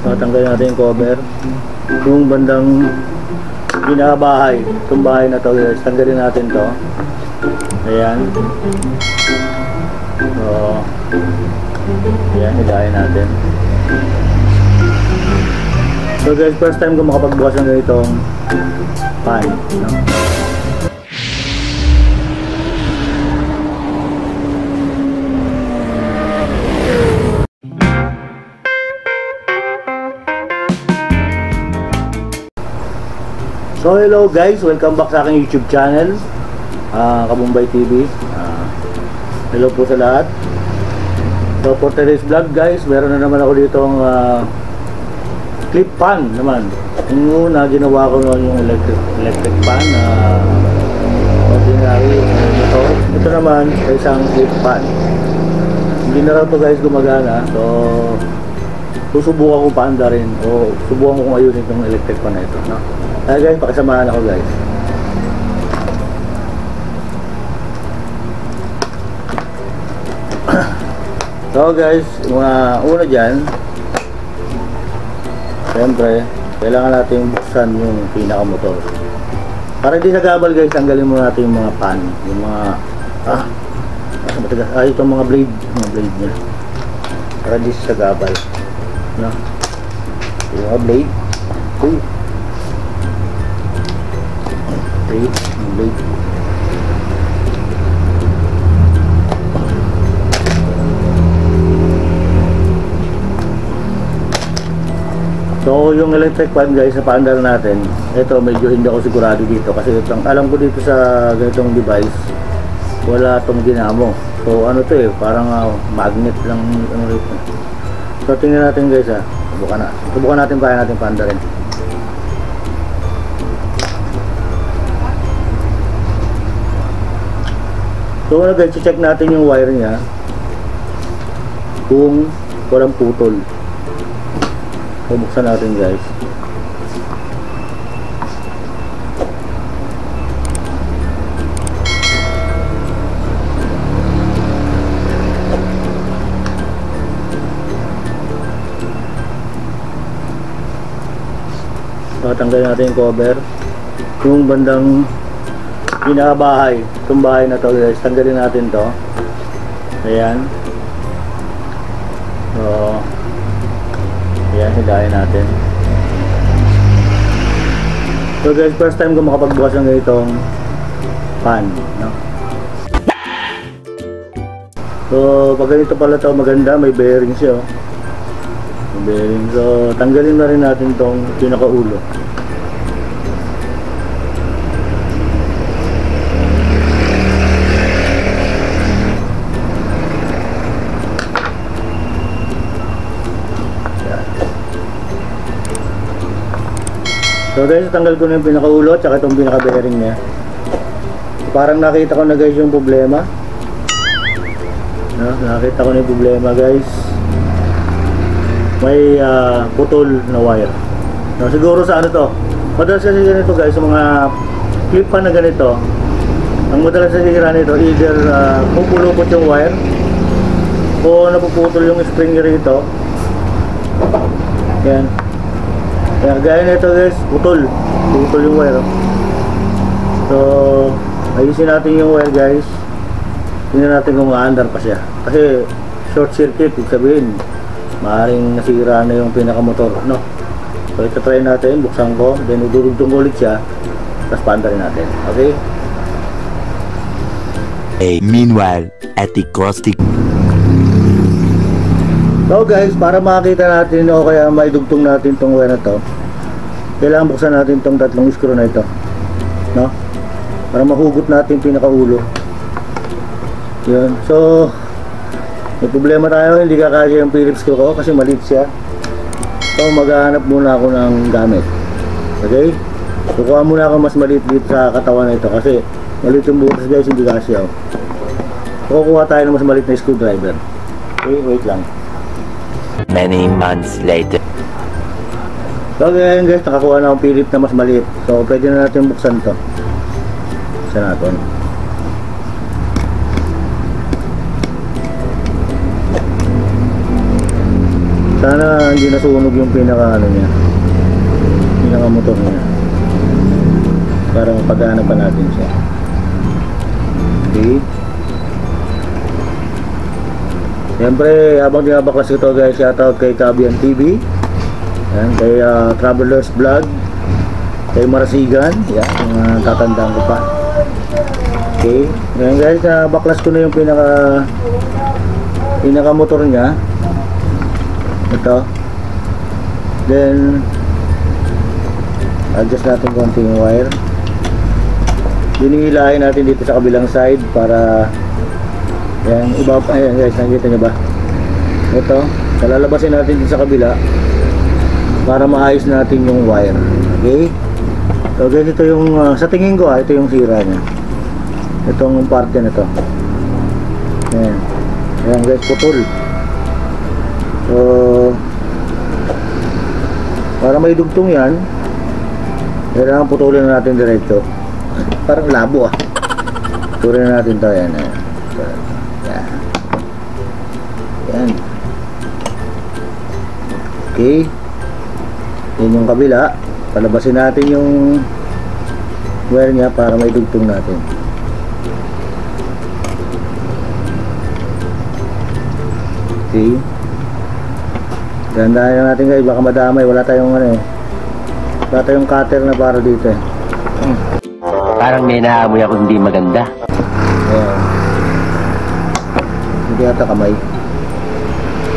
Tatanggalin natin yung cover. Yung bandang binabahay, itong bahay na to guys, tanggalin natin to. Ayan. So, ayan, hilahin natin. So guys, first time ko makapagbukas ng ganitong pan, no? So hello guys, welcome back sa aking YouTube channel, Kabumbay TV. Hello po sa lahat. So for today's vlog guys, meron na naman ako ditong clip pan naman. Yung una ginawa ko noon yung electric pan na ordinary motor. Ito naman ay isang clip pan. Hindi na raw to guys gumagana. So susubukan ko paanda rin o subukan ko kung ayun itong electric pan na ito, no? Kaya guys, pakisamahan ako guys. So guys, mga una dyan, siyempre kailangan natin buksan yung pinakamotor. Para hindi nagabal guys, tanggalin muna natin yung mga pan, yung mga itong mga blade nya, para hindi siya gabal, no? Yung mga blade, blade. So yung electric fan guys, sa paandar natin, ito medyo hindi ako sigurado dito kasi itong, alam ko dito sa ganitong device wala itong dinamo. So ano to parang magnet lang ano rito. So tingnan natin guys, subukan natin kaya natin paandarin. So guys, check natin yung wire niya kung walang putol. So buksan natin guys. So tanggalin natin yung cover. Yung bandang binabahay, itong bahay na to guys, tanggalin natin to. Ayan. So ayan, hilahin natin. So guys, first time ko makapagbukas ng ganitong pan, no? So pag ganito pala to, maganda, may bearing siya, may bearing. So tanggalin na rin natin tong pinakaulo. So guys, tanggal ko na yung pinakaulo at saka itong pinaka-bearing niya. Parang nakita ko na guys yung problema, no? Nakita ko na yung problema guys. May putol na wire, no? Siguro sa ano to, madalas kasi ganito guys, sa mga clip pan na ganito, ang madalas na sira nito, either pupulupot yung wire o napuputol yung spring rito. Yan. Kaya gaya nito guys, putol yung wire. So ayusin natin yung wire guys. Tingnan natin kung maandar pa siya, kasi short circuit, ibig sabihin maaaring nasira na yung pinakamotor, no? So ito try natin, buksan ko, then udurugtong ko ulit siya, tapos paandarin natin, okay? Meanwhile at the caustic. So guys, para makita natin o kaya maidugtong natin itong wire na to, kailangan buksan natin itong tatlong screw na ito, no? Para mahugot natin pinakaulo. Yun. So may problema tayo, hindi kakaya yung Phillips screw ko kasi maliit siya. So maghahanap muna ako ng gamit. Okay? Kukuha muna ako mas maliit dito sa katawan na ito kasi maliit yung butas guys, hindi kasya. Kukuha tayo ng mas maliit na screwdriver. Okay, wait lang. Many months later. So ngayon guys, nakakuha na akong Phillips na mas maliit. So pwede na natin buksan to. Buksan natin. So Sana hindi nasunog yung pinaka ano niya, pinaka motor niya, para mapagana pa natin siya. Okay. Siyempre habang dinabaklas ito guys, shoutout kay Kabian TV, yan, kay Travelers Vlog, kay Marasigan, yan, yung tatandaan ko pa. Okay, ngayon guys, baklas ko na yung pinaka motor niya. Ito. Then adjust natin konti yung wire. Dinihilahin natin dito sa kabilang side para yan, iba pa. Ayan guys, nakikita nyo ba? Ito, kalalabasin natin dito sa kabila para maayos natin yung wire. Okay? So guys, ito yung sa tingin ko ito yung sira nya, itong parte na to. Ayan. Ayan guys, putol. So para may dugtong yan, kailangan putulin na natin diretso. Parang labo putulin na natin to. Ayan, ayan. Ayan. Ayan. Okay, yan yung kabila. Palabasin natin yung wire nya para may dugtong natin. Okay, gandahan na natin guys, baka madamay. Wala tayong ano wala tayong cutter na para dito Parang may naamoy ako hindi maganda. Ayan. Hindi ata kamay.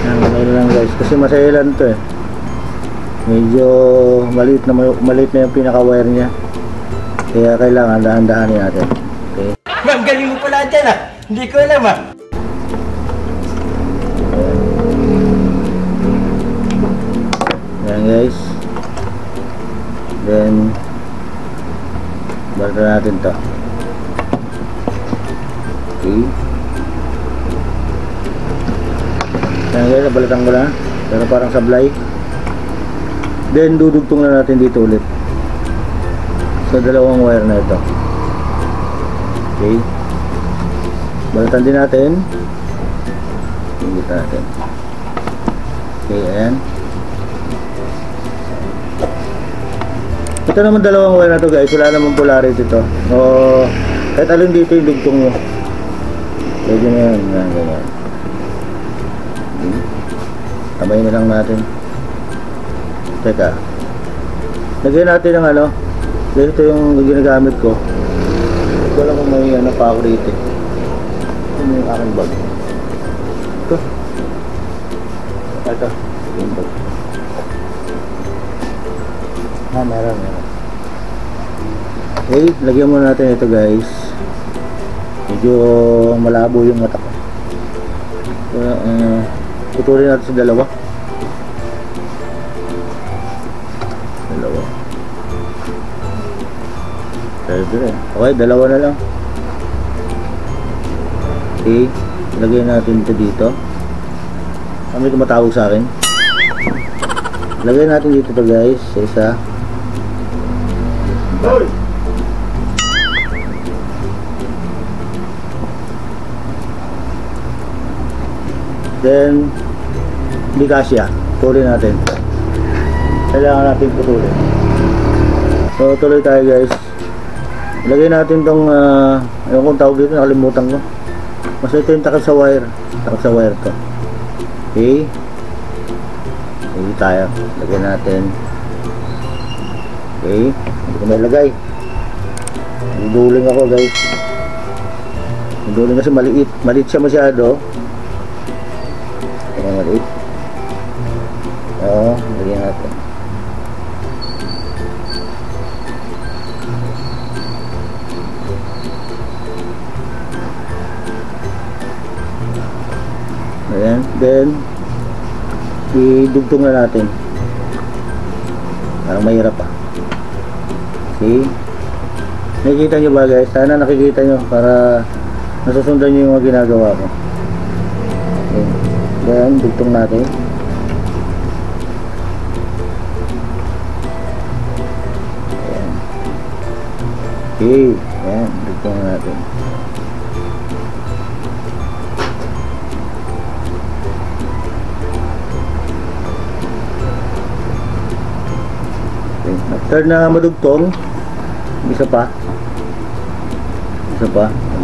Kamay na lang guys, kasi masailan to medyo maliit na yung pinaka wire nya, kaya kailangan dahan-dahanin natin. Okay, Ma'am, galing mo pala dyan hindi ko alam Ayan guys. Then balatan natin to. Okay. Ayan guys, nabalatan ko na, pero parang sablay. Then dudugtong na natin dito ulit sa dalawang wire na ito. Okay, balatan din natin. Higit natin. Okay, ayan. Ito naman dalawang wire na to guys, wala naman polarity ito. O kahit alin dito yung dugtong nyo, pwede na yan. Yan, ganyan. Okay. Tabayin na lang natin. Teka, lagyan natin ng ano, ito yung ginagamit ko. Ito lang kung may ano pa ako rito. Ito yung aking bag. Ito yung bag. Meron. Okay, lagyan muna natin ito guys. Medyo malabo yung mata ko. Putulin natin sa dalawa. Okay, dalawa na lang. Okay, lagyan natin ito dito. May tumatawag sa akin. Lagyan natin dito to guys, sa isa. Then hindi kasya, putulin natin. Kailangan natin putulin. So tuloy tayo guys. Lagay natin tong ayun kung tawag dito, nakalimutan ko. Mas ito yung takip sa wire. Takip sa wire to. Okay, hindi tayo. Lagay natin. Okay, hindi ko may lagay. Duduling ako guys. Duduling kasi maliit. Maliit siya masyado. Kaya maliit. Oo, lagyan natin. Ayan, then idugtong na natin. Parang mahirap pa. See? Nakikita nyo ba guys? Sana nakikita nyo para nasusundan nyo yung mga ginagawa ko. Okay. Then dugtong natin. Ayan. Okay. Ayan, dugtong natin. Third na madugtong. Isa pa.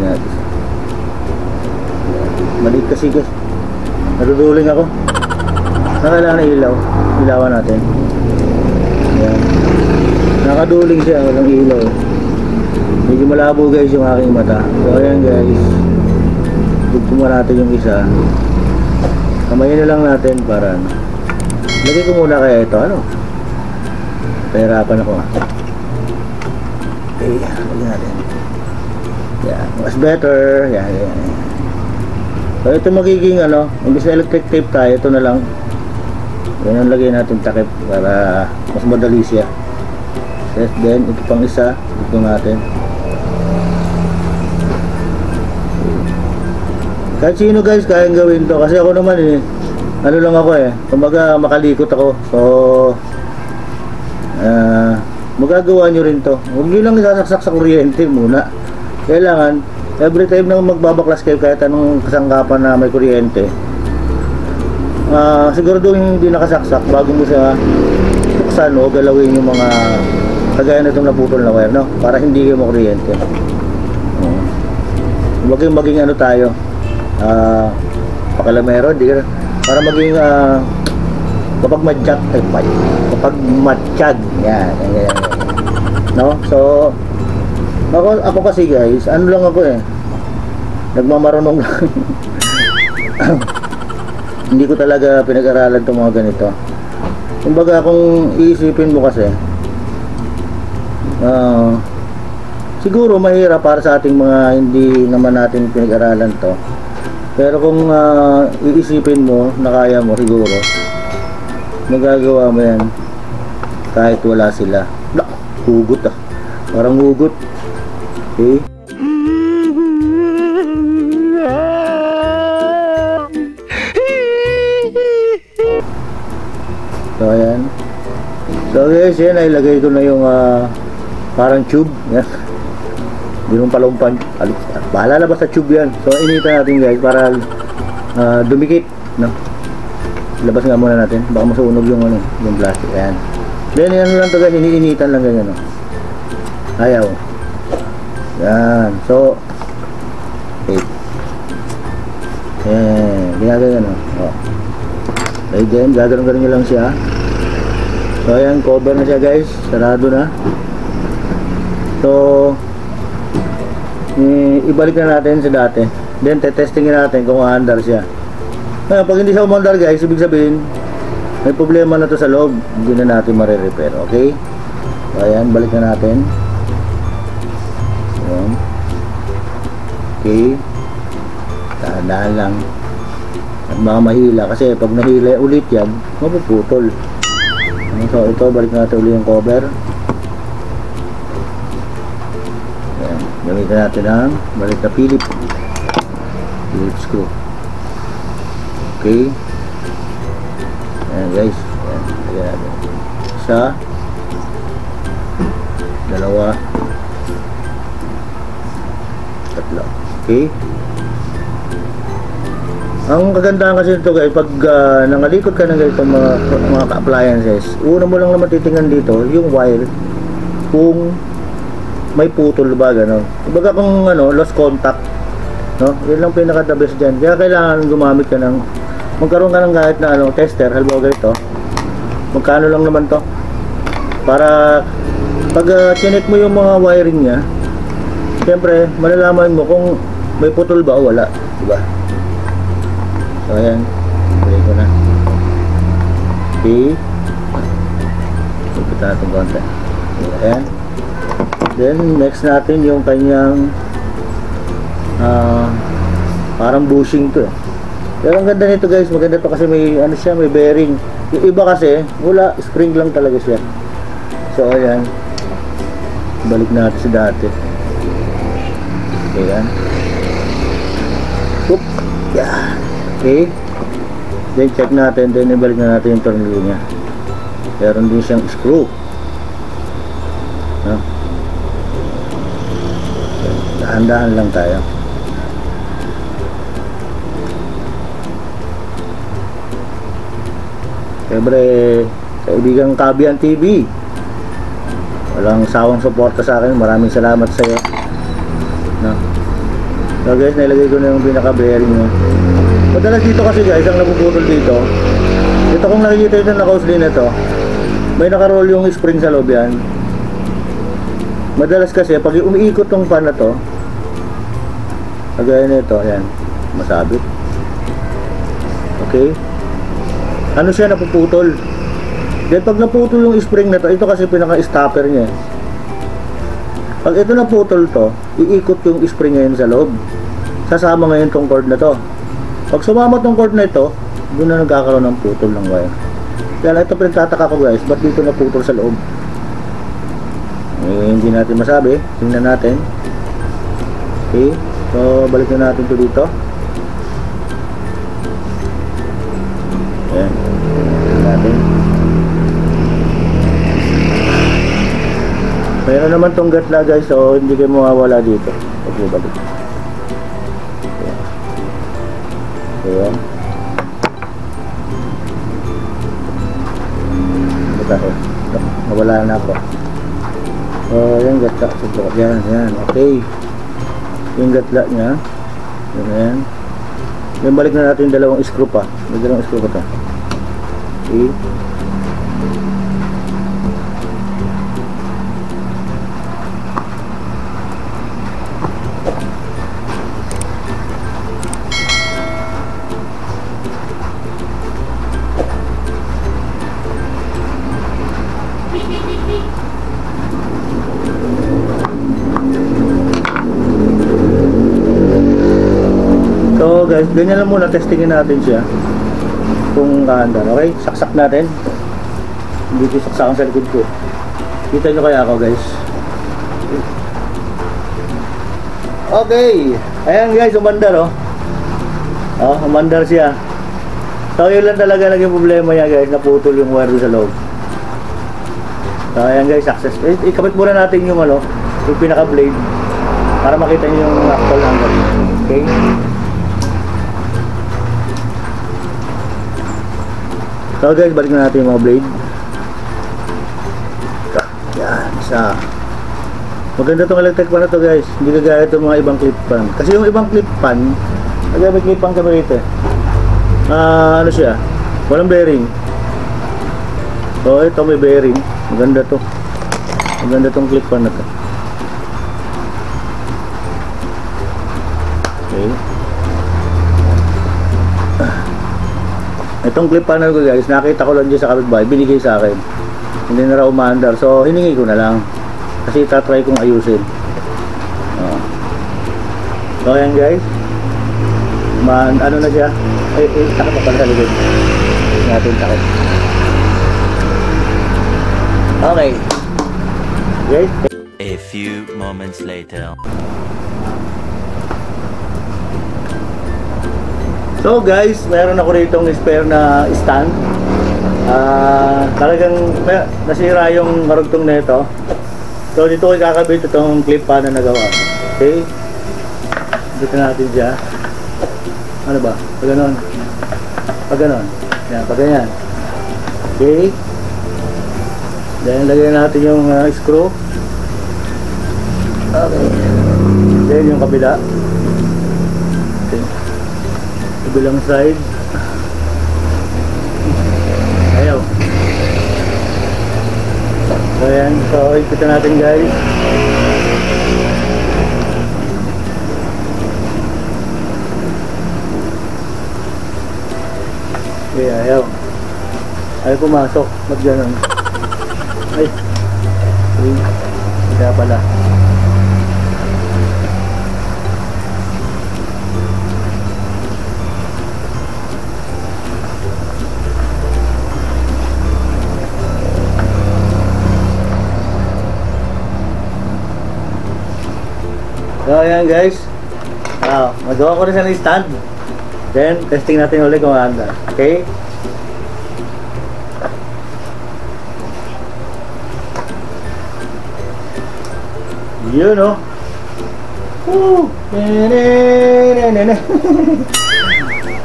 Ayan. Maliit kasi guys. Naduduling ako. Kailangan na ilaw. Ilawan natin. Ayan. Nakaduling siya. Walang ilaw. Medyo malabo guys yung aking mata. So ayan guys. Dugtong natin yung isa. Kamayin na lang natin para ano. Lagay ko muna kaya ito. Ano? Pahirapan ako. Okay. Lagyan natin. Yan. Mas better. Yan. So ito magiging ano. Imbis na electric tape tayo. Ito na lang. Yan ang lagay natin takip para mas madali siya. Yes, then ito pang isa dito natin. Kahit sino guys kayang gawin to kasi ako naman ano lang ako kumbaga makalikot ako. So magagawa nyo rin to. Huwag nyo lang isasaksak sa kuryente muna. Kailangan every time na magbabaklas kayo kahit anong kasangkapan na may kuryente, siguraduhin hindi nakasaksak bago mo siya buksan o galawin yung mga kagaya na itong naputol na wire, no? Para hindi kayo makuryente. Huwag kayong maging ano tayo, pakalamero, hindi ka, para maging kapag matsyag yan, no? So ako kasi guys, ano lang ako nagmamarunong lang. Hindi ko talaga pinag-aralan itong mga ganito. Kumbaga kung iisipin mo kasi siguro mahirap para sa ating mga hindi naman natin pinag-aralan to. Pero kung iisipin mo na kaya mo, siguro magagawa mo yan kahit wala sila. Hugot parang hugot. Okay. So ayan. So guys, yan ay lagay ko na yung parang tube. Yan. Hindi nung palumpan. Bahala na ba sa tube yan. So initan natin guys para dumikit, no? Labas nga muna natin. Baka masunog yung yung plastic. Ayan. Then yan lang to guys, iniinitan lang ganyan, no? Ayaw. Yan. So okay. Ginagawa no. Okay, then gagano'n nyo lang siya. So ayan, cover na siya guys. Sarado na. So ibalik na natin sa dati. Then testingin natin kung aandar siya. Ngayon, pag hindi siya umandar guys, ibig sabihin may problema na to sa loob. Hindi na natin mare-repair. Okay. So ayan, balik na natin. Ayan. Okay. Dahan-dahan lang. At baka mahila kasi pag nahila ulit yan, mapuputol. So ito, balik natin ulit yung cover. Ayan, gamitin natin ang balik na Phillips screw. Okay. Ayan guys. Ayan, lagyan natin. Isa, dalawa, tatlo. Okay. Ang kagandahan kasi nito guys, pag nangalikot ka ng ganitong mga appliances, una mo lang naman titingnan dito yung wire kung may putol ba, gano'n. Kumbaga kung lost contact, no? Yun lang pinaka the best dyan. Kaya kailangan gumamit ka ng, magkaroon ka ng kahit na tester, halimbawa ganito. Magkano lang naman to? Para pag chinek mo yung mga wiring niya, siyempre malalaman mo kung may putol ba o wala, diba? So ayan, balik ko na. Okay. Ipit natin konti. Ayan. Then next natin yung kanyang parang bushing to. Pero ang ganda nito guys, maganda to kasi may siya, may bearing. Yung iba kasi wala, spring lang talaga siya. So ayan, balik natin sa dati. Ayan. Oop. Yeah. Okay. Then check natin, then ibalik na natin yung tornilyo niya. Meron din siyang screw. No? Dahan-dahan lang tayo. Siyempre, kaibigang Kabian TV. Walang sawang suporta sa akin. Maraming salamat sa iyo. No? So guys, nilagay ko na yung pinaka-bearing niya. Madalas dito kasi guys, ang napuputol dito. Ito kung nakikita ito na cause din ito. May naka-roll yung spring sa loob yan. Madalas kasi pag umiikot tong fan na to, kagaya nito, ayan, masabit. Okay? Ano siya, napuputol. Then pag naputol yung spring na to, ito kasi pinaka-stopper niya. Pag ito naputol to, iikot yung spring ngayon sa loob. Sasama ngayon tong cord na to. Pag sumama tong cord na ito, doon na nagkakaroon ng putol ng wire. Kaya ito pinagtataka ko guys, ba't dito naputol sa loob? Eh, hindi natin masabi. Tingnan natin. Okay, so balik na natin to dito. Ayan, tingnan natin. Mayroon naman tong gatla guys, so hindi kayo mawawala dito. Okay, balik. Ayan. Ayan. Ako. Nawala na ako. Yung gatla. Yan, yan. Okay. Yung gatla niya. Yan, yan. Yung balik na natin yung dalawang screw pa. May dalawang screw pa ito. Okay. So guys, ganyan lang muna, testingin natin siya kung kaanda. Okay, saksak natin. Hindi ko saksakan sa likod ko. Kita nyo kaya ako guys. Okay, ayan guys, umandar oh. Oh, umandar siya. So yun lang talaga naging problema niya guys, naputol yung wire sa loob. So ayan guys, success. Ikabit muna natin yung ano, yung pinaka blade para makita nyo yung actual number. Okay. So guys, balik na natin yung mga blade. Yan, isa. Maganda itong electric pan na to guys. Hindi kagaya itong mga ibang clip pan. Kasi yung ibang clip pan, may clip pan kami rito. Ano siya? Walang bearing. So ito may bearing. Maganda to. Maganda itong clip pan na to. Okay. Itong clip panel ko guys, nakita ko lang dyan sa kapitbahay, binigay sa akin. Hindi na raw umaandar, so hiningi ko na lang. Kasi itatry kong ayusin. So ayan guys, ano na siya. Takot pa pala sa likod. Natin takot. Okay guys, a few moments later. so guys, meron ako rito ng spare na stand. Talagang nasira yung karugtong nito. So dito ko ikakabit itong clip pa na nagawa. Okay, dito natin siya. Ano ba? Pag ganon. Pag ganon. Yan, pag ganyan. Okay. Then lagyan natin yung screw. Okay. Then yung kabila. Okay. Kabilang side. Ayaw. So ayan, so ikutin natin guys. Okay, ayaw. Ayaw pumasok. Ba't ganun? Ay. Okay. Kaya pala. So ayan guys, magawa ko rin siya ng stand. Then testing natin ulit kung handa. Okay. Yun o.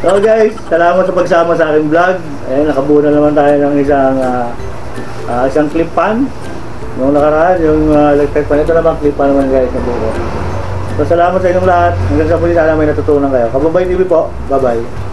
So guys, salamat sa pagsama sa aking vlog. Ayan, nakabuo na naman tayo ng isang clip pan. Nung nakaraan, yung electric pan, ito naman clip pa naman guys na buko. So salamat sa inyong lahat. Hanggang sa muli, sana may natutunan kayo. Kababay TV po. Bye-bye.